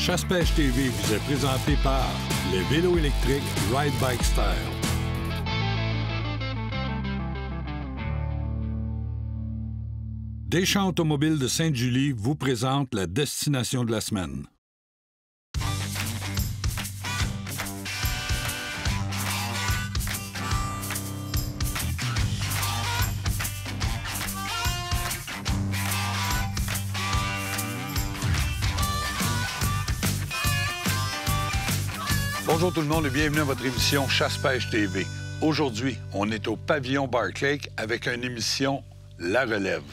Chasse-Pêche TV vous est présenté par les vélos électriques Ride Bike Style. Deschamps Automobile de Sainte-Julie vous présente la destination de la semaine. Bonjour tout le monde et bienvenue à votre émission Chasse-Pêche TV. Aujourd'hui, on est au pavillon Barclay avec une émission La Relève.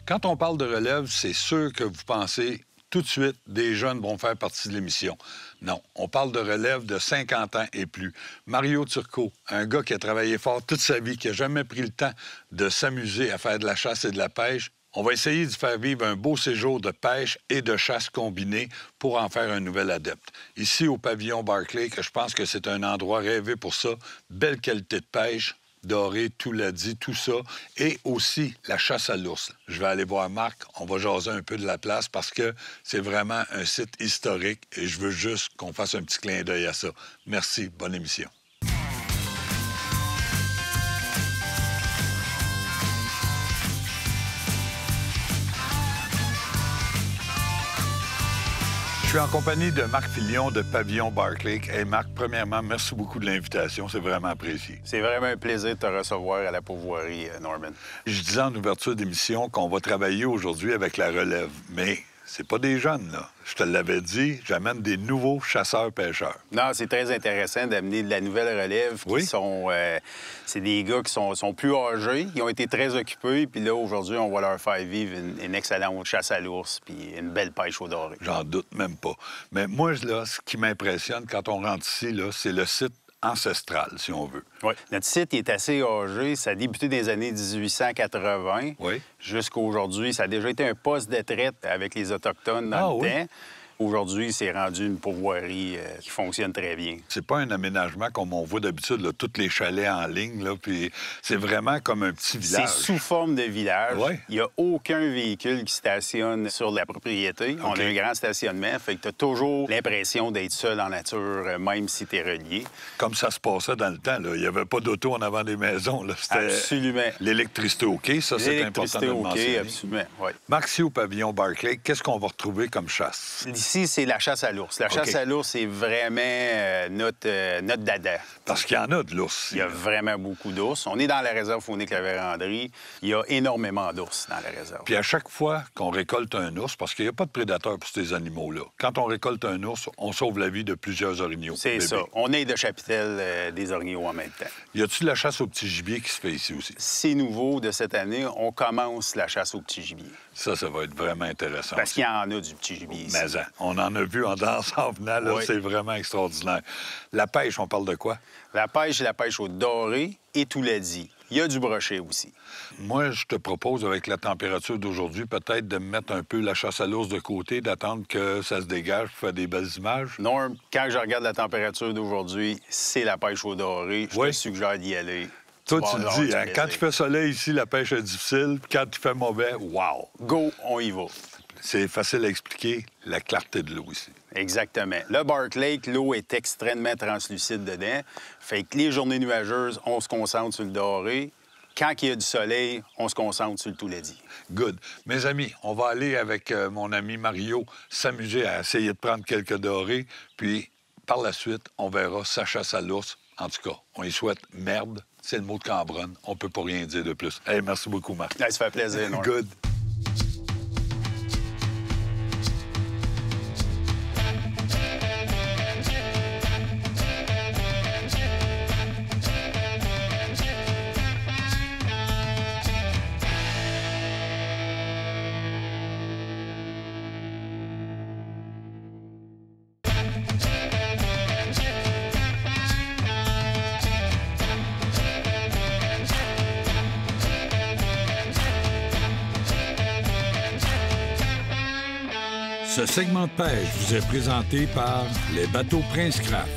Quand on parle de relève, c'est sûr que vous pensez tout de suite des jeunes vont faire partie de l'émission. Non, on parle de relève de 50 ans et plus. Mario Turcot, un gars qui a travaillé fort toute sa vie, qui n'a jamais pris le temps de s'amuser à faire de la chasse et de la pêche. On va essayer de faire vivre un beau séjour de pêche et de chasse combinés pour en faire un nouvel adepte. Ici, au pavillon Barclay, que je pense que c'est un endroit rêvé pour ça. Belle qualité de pêche, doré, tout l'a dit, tout ça. Et aussi la chasse à l'ours. Je vais aller voir Marc, on va jaser un peu de la place parce que c'est vraiment un site historique et je veux juste qu'on fasse un petit clin d'œil à ça. Merci, bonne émission. Je suis en compagnie de Marc Filion de Pavillon Barclay. Hey Marc, premièrement, merci beaucoup de l'invitation. C'est vraiment apprécié. C'est vraiment un plaisir de te recevoir à la pourvoirie, Norman. Je disais en ouverture d'émission qu'on va travailler aujourd'hui avec la relève, mais c'est pas des jeunes, là. Je te l'avais dit, j'amène des nouveaux chasseurs-pêcheurs. Non, c'est très intéressant d'amener de la nouvelle relève qui sont... c'est des gars qui sont plus âgés, ils ont été très occupés, puis là, aujourd'hui, on va leur faire vivre une excellente chasse à l'ours puis une belle pêche au doré. J'en doute même pas. Mais moi, là, ce qui m'impressionne quand on rentre ici, là, c'est le site ancestral, si on veut. Oui. Notre site est assez âgé. Ça a débuté dans les années 1880. Oui. Jusqu'à aujourd'hui. Ça a déjà été un poste de traite avec les Autochtones dans le temps. Aujourd'hui, c'est rendu une pourvoirie qui fonctionne très bien. C'est pas un aménagement comme on voit d'habitude, là, tous les chalets en ligne, là, puis c'est vraiment comme un petit village. C'est sous forme de village. Ouais. Il n'y a aucun véhicule qui stationne sur la propriété. Okay. On a un grand stationnement, fait que tu as toujours l'impression d'être seul en nature, même si tu es relié. Comme ça se passait dans le temps, là. Il n'y avait pas d'auto en avant des maisons. Là. Absolument. L'électricité OK, ça, c'est important de le mentionner. Absolument, oui. Marc, ici au pavillon Barclay, qu'est-ce qu'on va retrouver comme chasse? Ici, c'est la chasse à l'ours. La chasse à l'ours, c'est vraiment notre dada. Parce qu'il y en a de l'ours. Il y a vraiment beaucoup d'ours. On est dans la réserve faunique La Vérandrie. Il y a énormément d'ours dans la réserve. Puis à chaque fois qu'on récolte un ours, parce qu'il n'y a pas de prédateurs pour ces animaux-là, quand on récolte un ours, on sauve la vie de plusieurs orignaux. C'est ça. On aide le chapitel des orignaux en même temps. Y a-t-il la chasse au petit gibier qui se fait ici aussi? C'est nouveau de cette année. On commence la chasse au petit gibier. Ça va être vraiment intéressant. Parce qu'il y en a du petit gibier ici. Mais on en a vu en danse en venant, là, c'est vraiment extraordinaire. La pêche, on parle de quoi? La pêche, c'est la pêche au doré et tout l'a dit. Il y a du brochet aussi. Moi, je te propose, avec la température d'aujourd'hui, peut-être de mettre un peu la chasse à l'ours de côté, d'attendre que ça se dégage pour faire des belles images. Non, quand je regarde la température d'aujourd'hui, c'est la pêche au doré. Je te suggère d'y aller. Toi, tu le dis, hein, quand il fait soleil ici, la pêche est difficile. Puis quand il fait mauvais, wow! Go, on y va. C'est facile à expliquer, la clarté de l'eau ici. Exactement. Le Barclay, l'eau est extrêmement translucide dedans. Fait que les journées nuageuses, on se concentre sur le doré. Quand il y a du soleil, on se concentre sur le tout-lait-dit. Good. Mes amis, on va aller avec mon ami Mario s'amuser à essayer de prendre quelques dorés. Puis, par la suite, on verra sa chasse à l'ours. En tout cas, on y souhaite merde. C'est le mot de Cambronne. On peut pas rien dire de plus. Hey, merci beaucoup, Marc. Ça fait plaisir, Norm. Good. Ce segment de pêche vous est présenté par les bateaux Prince Craft.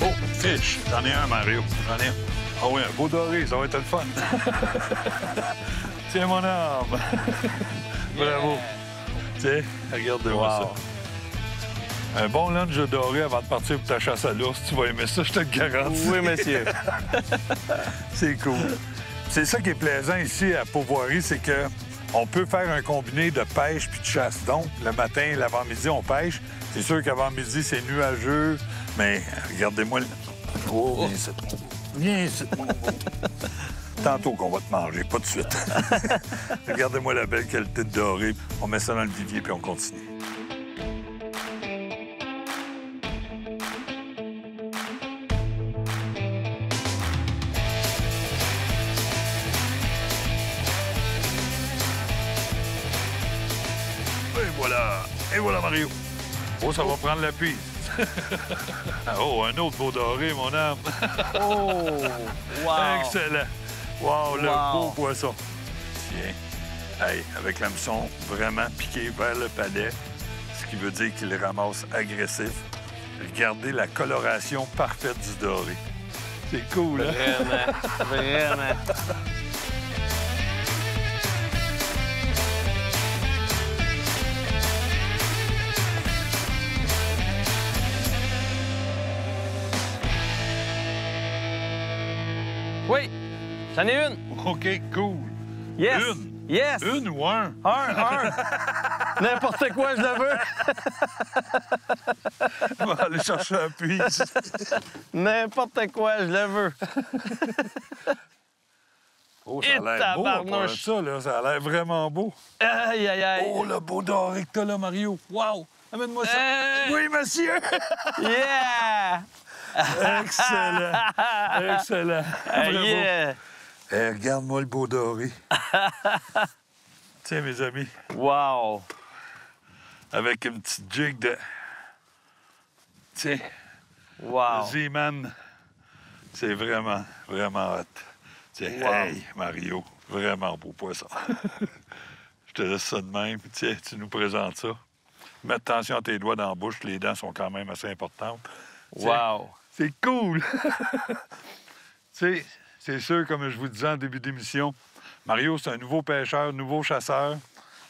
Oh, fiche. J'en ai un, Mario. J'en ai un. Ah oui, un beau doré, ça va être le fun. Tiens, mon arme. Bravo. Tiens, regarde-moi ça. Un bon lunch de doré avant de partir pour ta chasse à l'ours. Tu vas aimer ça, je te le garantis. Oui, monsieur. C'est cool. C'est ça qui est plaisant ici à Pourvoirie, c'est que on peut faire un combiné de pêche puis de chasse. Donc, le matin, l'avant-midi, on pêche. C'est sûr qu'avant-midi, c'est nuageux, mais regardez-moi le... Oh, viens ici. Viens ici. Tantôt qu'on va te manger, pas de suite. Regardez-moi la belle qualité de doré. On met ça dans le vivier puis on continue. Et voilà, Mario. Oh, ça va prendre l'appui. Oh, un autre beau doré, mon âme. Oh, wow. Excellent. Wow, le beau poisson. Tiens. Hey, avec l'hameçon vraiment piqué vers le palais, ce qui veut dire qu'il ramasse agressif. Regardez la coloration parfaite du doré. C'est cool, hein? Vraiment, vraiment. Oui, j'en ai une. OK, cool. Yes. Une. Yes. Une ou un? Un. N'importe quoi, je le veux. On va aller chercher un puits. N'importe quoi, je le veux. Oh, ça a l'air beau, à part ça, là. Ça a l'air vraiment beau. Aïe, aïe, aïe. Oh, le beau doré que t'as là, Mario. Wow! Amène-moi ça. Oui, monsieur! Yeah! Excellent! Excellent! Bravo! Yeah! Hey, regarde-moi le beau doré. Tiens, mes amis. Wow! Avec une petite jig de... Tiens. Wow! Z-Man. C'est vraiment, vraiment hot. Tiens, wow. Hey, Mario. Vraiment beau poisson. Je te laisse ça de même. Tiens, tu nous présentes ça. Mets attention à tes doigts dans la bouche. Les dents sont quand même assez importantes. Tiens, Wow! c'est cool! Tu sais, c'est sûr, comme je vous disais en début d'émission, Mario, c'est un nouveau pêcheur, nouveau chasseur.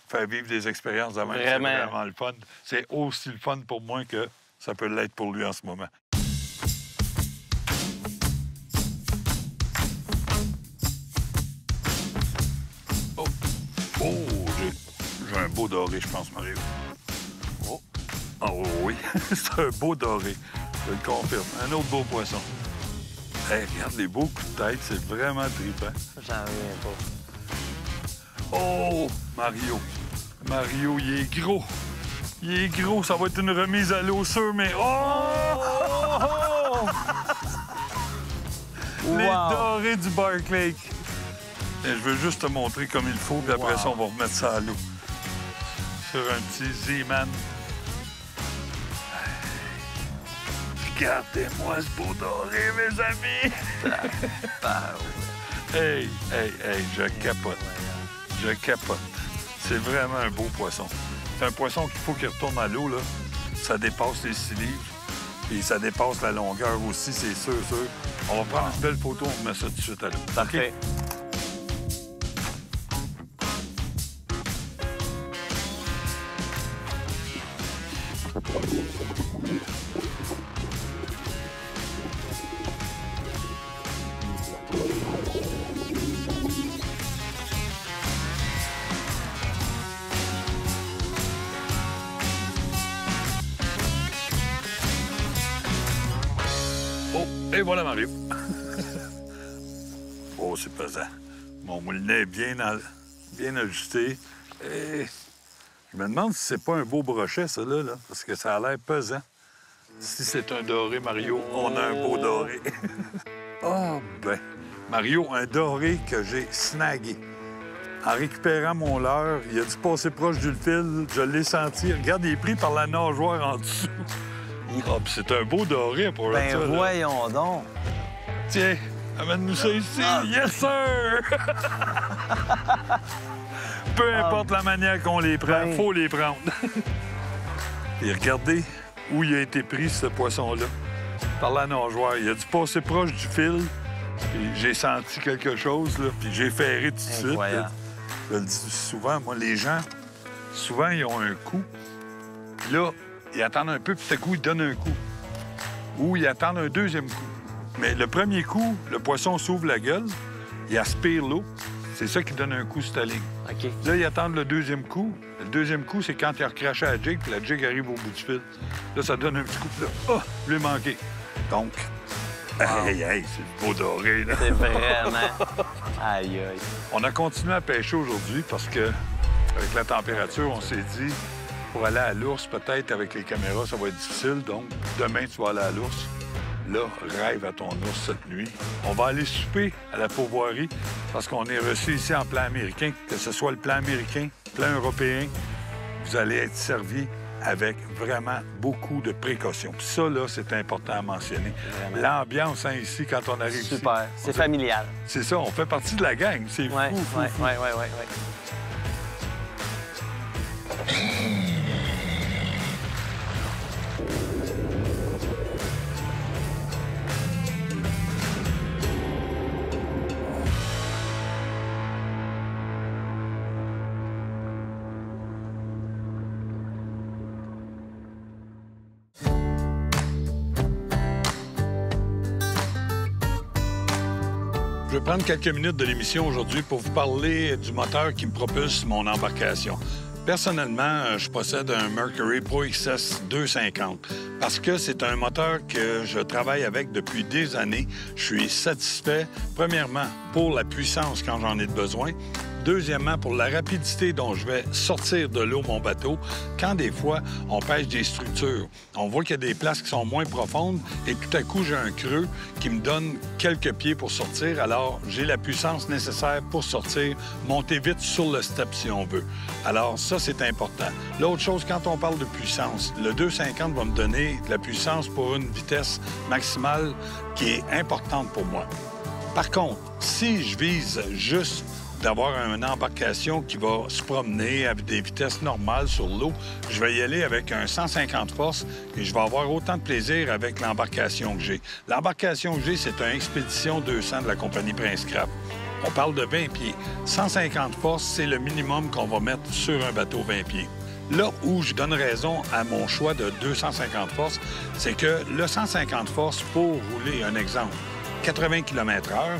Faire vivre des expériences de même, c'est vraiment le fun. C'est aussi le fun pour moi que ça peut l'être pour lui en ce moment. Oh! Oh! J'ai un beau doré, je pense, Mario. Oh! Oh oui! C'est un beau doré. Je le confirme. Un autre beau poisson. Hey, regarde les beaux coups de tête, c'est vraiment trippant. J'en reviens pas. Oh, Mario. Mario, il est gros. Il est gros, ça va être une remise à l'eau sûre, mais... Oh! Les dorés du Barclay. Je veux juste te montrer comme il faut, puis après ça, on va remettre ça à l'eau. Sur un petit Z-Man. Regardez-moi ce beau doré, mes amis! Hey, je capote. Je capote. C'est vraiment un beau poisson. C'est un poisson qu'il faut qu'il retourne à l'eau, là. Ça dépasse les 6 livres. Et ça dépasse la longueur aussi, c'est sûr. On va prendre une belle photo, on met ça tout de suite à l'eau. Parfait. Et voilà, Mario. Oh, c'est pesant. Mon moulinet est bien ajusté. Et je me demande si c'est pas un beau brochet, ça, là, parce que ça a l'air pesant. Si c'est un doré, Mario, on a un beau doré. Oh, ben, Mario, un doré que j'ai snagué. En récupérant mon leurre, il a dû passer proche du fil. Je l'ai senti. Regarde, il est pris par la nageoire en dessous. Oh, puis c'est un beau doré pour Ben ça, voyons donc. Tiens, amène-nous ça ici. Yes, sir! Peu importe la manière qu'on les prend, faut les prendre. Et regardez où il a été pris, ce poisson-là. parlais à nos joueurs, il a dû passer proche du fil, puis j'ai senti quelque chose, là, puis j'ai ferré tout de suite. Incroyable. Je le dis souvent, moi, les gens, souvent, ils ont un coup, puis là, ils attendent un peu, puis tout à coup, ils donnent un coup. Ou ils attendent un deuxième coup. Mais le premier coup, le poisson s'ouvre la gueule, il aspire l'eau, c'est ça qui donne un coup sur ta ligne. OK. Là, ils attendent le deuxième coup. Le deuxième coup, c'est quand il a recraché la jig, puis la jig arrive au bout du fil. Là, ça donne un petit coup, puis là, oh, je l'ai manqué. Donc, hey, c'est le beau doré, là. C'est vraiment... Aïe, aïe. On a continué à pêcher aujourd'hui parce que, avec la température, on s'est dit, pour aller à l'ours, peut-être avec les caméras, ça va être difficile. Donc, demain, tu vas aller à l'ours. Là, rêve à ton ours cette nuit. On va aller souper à la pourvoirie parce qu'on est reçu ici en plan américain. Que ce soit le plan américain, le plan européen, vous allez être servi avec vraiment beaucoup de précautions. Puis ça, là, c'est important à mentionner. Vraiment. L'ambiance, hein, ici, quand on arrive ici... Super. C'est familial. C'est ça, on fait partie de la gang. C'est fou, Ouais, fou, ouais, fou. ouais. Je vais prendre quelques minutes de l'émission aujourd'hui pour vous parler du moteur qui me propulse mon embarcation. Personnellement, je possède un Mercury Pro XS 250 parce que c'est un moteur que je travaille avec depuis des années. Je suis satisfait, premièrement, pour la puissance quand j'en ai besoin. Deuxièmement, pour la rapidité dont je vais sortir de l'eau mon bateau, quand des fois, on pêche des structures. On voit qu'il y a des places qui sont moins profondes et tout à coup, j'ai un creux qui me donne quelques pieds pour sortir. Alors, j'ai la puissance nécessaire pour sortir, monter vite sur le step si on veut. Alors, ça, c'est important. L'autre chose, quand on parle de puissance, le 250 va me donner de la puissance pour une vitesse maximale qui est importante pour moi. Par contre, si je vise juste d'avoir une embarcation qui va se promener avec des vitesses normales sur l'eau, je vais y aller avec un 150 forces et je vais avoir autant de plaisir avec l'embarcation que j'ai. L'embarcation que j'ai, c'est un Expédition 200 de la compagnie Prince Crab. On parle de 20 pieds. 150 forces, c'est le minimum qu'on va mettre sur un bateau 20 pieds. Là où je donne raison à mon choix de 250 forces, c'est que le 150 forces, pour rouler, un exemple, 80 km/h,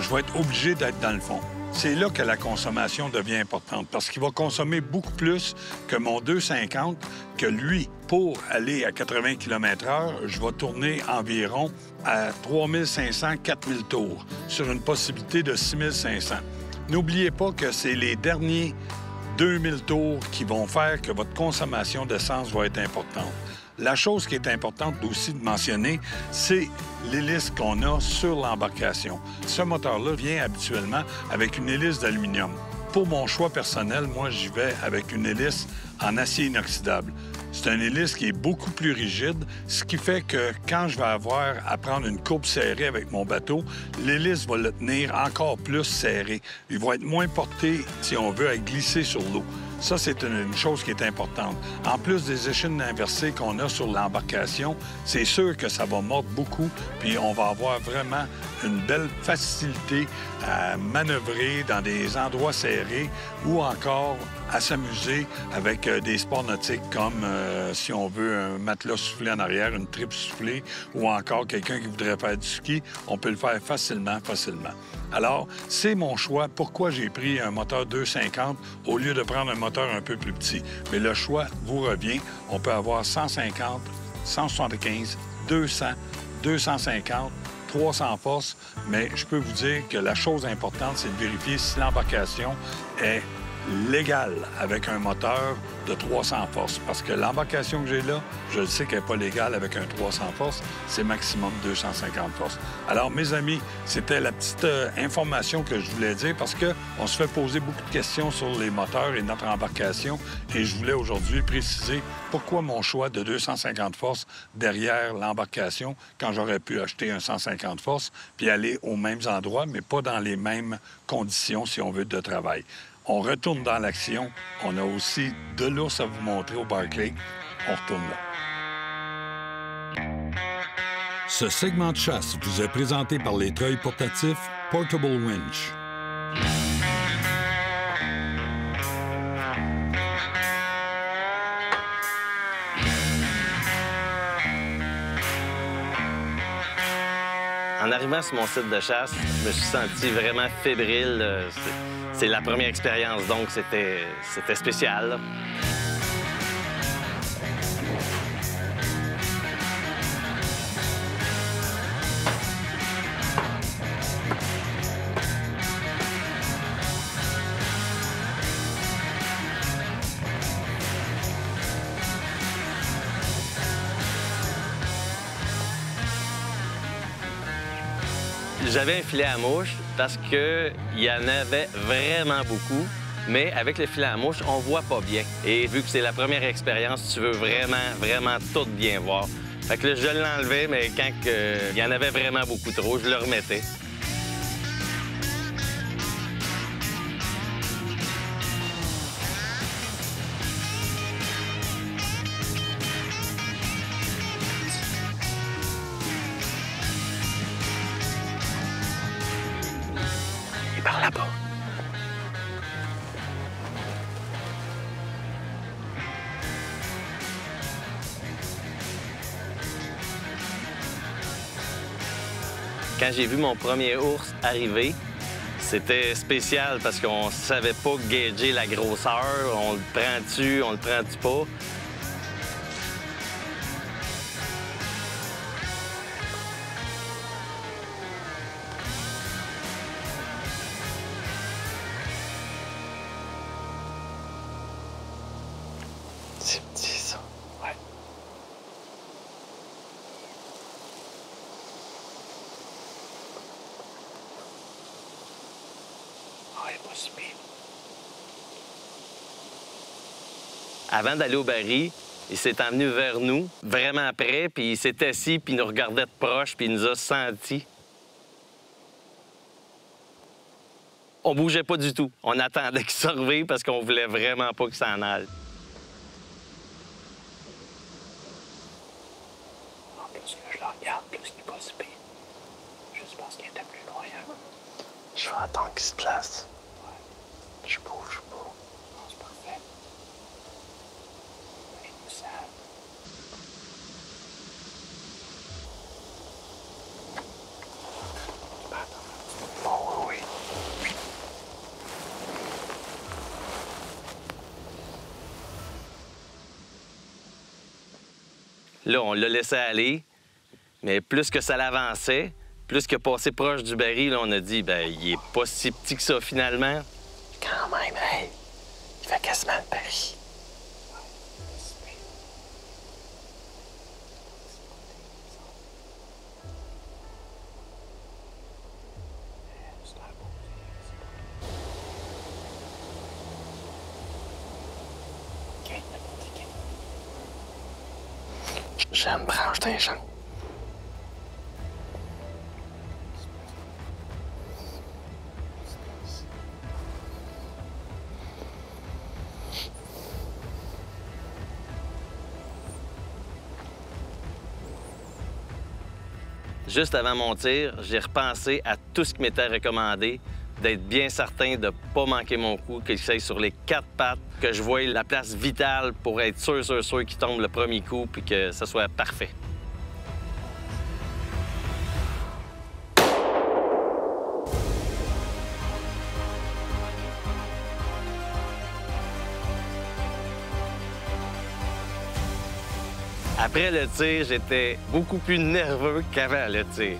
je vais être obligé d'être dans le fond. C'est là que la consommation devient importante parce qu'il va consommer beaucoup plus que mon 250, que lui, pour aller à 80 km/h, je vais tourner environ à 3500-4000 tours sur une possibilité de 6500. N'oubliez pas que c'est les derniers 2000 tours qui vont faire que votre consommation d'essence va être importante. La chose qui est importante aussi de mentionner, c'est l'hélice qu'on a sur l'embarcation. Ce moteur-là vient habituellement avec une hélice d'aluminium. Pour mon choix personnel, moi, j'y vais avec une hélice en acier inoxydable. C'est une hélice qui est beaucoup plus rigide, ce qui fait que quand je vais avoir à prendre une courbe serrée avec mon bateau, l'hélice va le tenir encore plus serré. Il va être moins porté, si on veut, à glisser sur l'eau. Ça, c'est une chose qui est importante. En plus des échines inversées qu'on a sur l'embarcation, c'est sûr que ça va mordre beaucoup, puis on va avoir vraiment une belle facilité à manœuvrer dans des endroits serrés ou encore à s'amuser avec des sports nautiques comme, si on veut, un matelas soufflé en arrière, une tripe soufflée ou encore quelqu'un qui voudrait faire du ski, on peut le faire facilement. Alors, c'est mon choix. Pourquoi j'ai pris un moteur 250 au lieu de prendre un moteur un peu plus petit? Mais le choix vous revient. On peut avoir 150, 175, 200, 250, 300 forces, mais je peux vous dire que la chose importante, c'est de vérifier si l'embarcation est légale avec un moteur de 300 forces. Parce que l'embarcation que j'ai là, je le sais qu'elle n'est pas légale avec un 300 forces, c'est maximum 250 forces. Alors, mes amis, c'était la petite information que je voulais dire parce qu'on se fait poser beaucoup de questions sur les moteurs et notre embarcation et je voulais aujourd'hui préciser pourquoi mon choix de 250 forces derrière l'embarcation quand j'aurais pu acheter un 150 forces puis aller aux mêmes endroits, mais pas dans les mêmes conditions, si on veut, de travail. On retourne dans l'action. On a aussi de l'ours à vous montrer au Barclay. On retourne là. Ce segment de chasse vous est présenté par les treuils portatifs Portable Winch. En arrivant sur mon site de chasse, je me suis senti vraiment fébrile. C'est la première expérience, donc c'était spécial, là. J'avais un filet à mouche parce qu'il y en avait vraiment beaucoup, mais avec le filet à mouche, on voit pas bien. Et vu que c'est la première expérience, tu veux vraiment tout bien voir. Fait que là, je l'enlevais, mais quand il y en avait vraiment beaucoup trop, je le remettais. Par là-bas. Quand j'ai vu mon premier ours arriver, c'était spécial parce qu'on savait pas gager la grosseur. On le prend-tu, on le prend-tu pas? C'est petit, ça. Ouais. Ah, il est pas si pire. Avant d'aller au baril, il s'est emmené vers nous, vraiment près, puis il s'est assis, puis il nous regardait de proche, puis il nous a sentis. On bougeait pas du tout. On attendait qu'il se réveille parce qu'on voulait vraiment pas qu'il s'en aille. Plus que je le regarde, plus qu'il n'est pas si pire. Juste parce qu'il était plus loin. Je vais attendre qu'il se place. Ouais. Je bouge pas. Non, c'est parfait. Il nous savent. Oh oui. Là, on l'a laissé aller, mais plus que ça l'avançait, plus que passé proche du baril, là, on a dit, ben, il est pas si petit que ça, finalement. Quand même, hey, il fait quasiment le baril. J'aime branche d'un champ. Juste avant mon tir, j'ai repensé à tout ce qui m'était recommandé, d'être bien certain de ne pas manquer mon coup, qu'il s'aille sur les 4 pattes, que je voie la place vitale pour être sûr qu'il tombe le premier coup puis que ça soit parfait. Après le tir, j'étais beaucoup plus nerveux qu'avant le tir.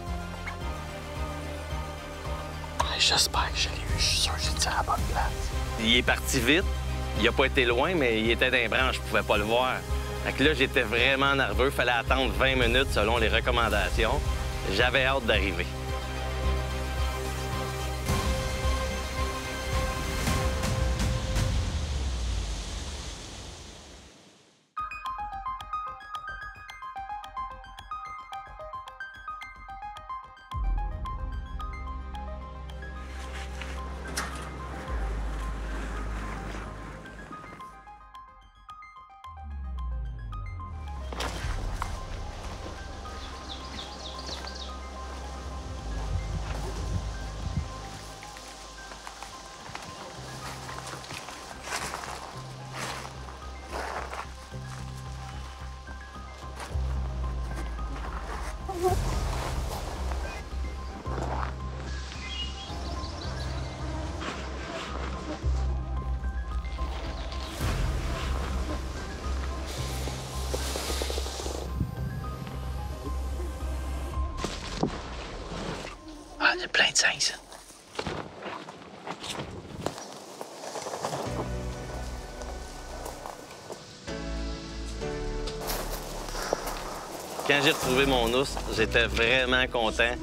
J'espère que je l'ai eu. Je suis sûr que j'ai tiré à la bonne place. Il est parti vite. Il n'a pas été loin, mais il était dans les branches. Je pouvais pas le voir. Fait que là, j'étais vraiment nerveux. Il fallait attendre 20 minutes selon les recommandations. J'avais hâte d'arriver. il y a plein de sang, ça. Quand j'ai retrouvé mon ours, j'étais vraiment content.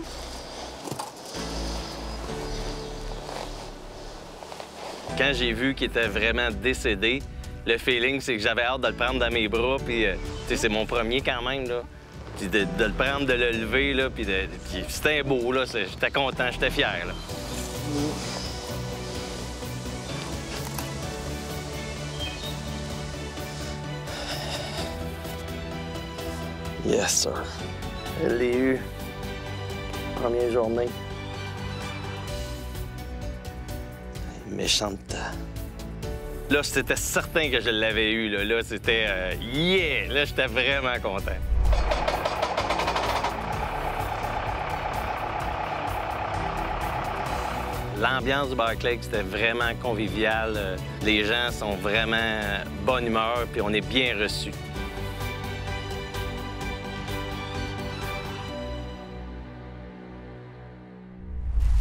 Quand j'ai vu qu'il était vraiment décédé, le feeling, c'est que j'avais hâte de le prendre dans mes bras, puis c'est mon premier quand même, là. Puis de le prendre, de le lever, là, puis c'était beau, là. J'étais content, j'étais fier, là. Yes, sir. Je l'ai eu. Première journée. Méchante. Là, c'était certain que je l'avais eu, là. Là, c'était yeah! Là, j'étais vraiment content. L'ambiance du Barclay, c'était vraiment convivial. Les gens sont vraiment bonne humeur, puis on est bien reçus.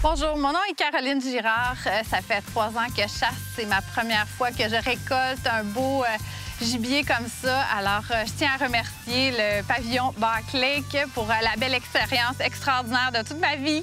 Bonjour, mon nom est Caroline Girard. Ça fait 3 ans que je chasse. C'est ma première fois que je récolte un beau gibier comme ça. Alors, je tiens à remercier le pavillon Barclay pour la belle expérience extraordinaire de toute ma vie.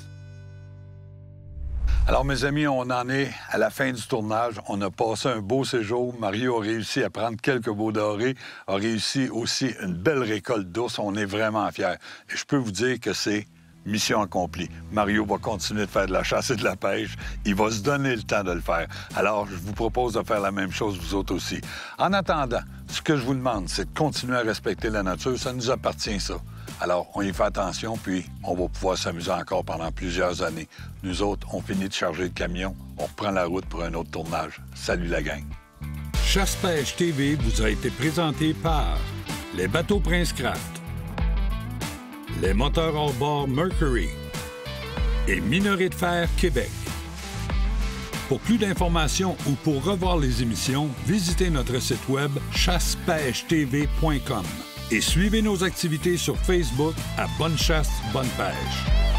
Alors, mes amis, on en est à la fin du tournage. On a passé un beau séjour. Mario a réussi à prendre quelques beaux dorés, a réussi aussi une belle récolte d'ours. On est vraiment fiers. Et je peux vous dire que c'est mission accomplie. Mario va continuer de faire de la chasse et de la pêche. Il va se donner le temps de le faire. Alors, je vous propose de faire la même chose, vous autres aussi. En attendant, ce que je vous demande, c'est de continuer à respecter la nature. Ça nous appartient, ça. Alors, on y fait attention, puis on va pouvoir s'amuser encore pendant plusieurs années. Nous autres, on finit de charger le camion, on reprend la route pour un autre tournage. Salut la gang! Chasse-Pêche TV vous a été présenté par les bateaux Prince Craft, les moteurs hors-bord Mercury et Minerais de fer Québec. Pour plus d'informations ou pour revoir les émissions, visitez notre site web chassepêchetv.com et suivez nos activités sur Facebook à Bonne Chasse, Bonne Pêche.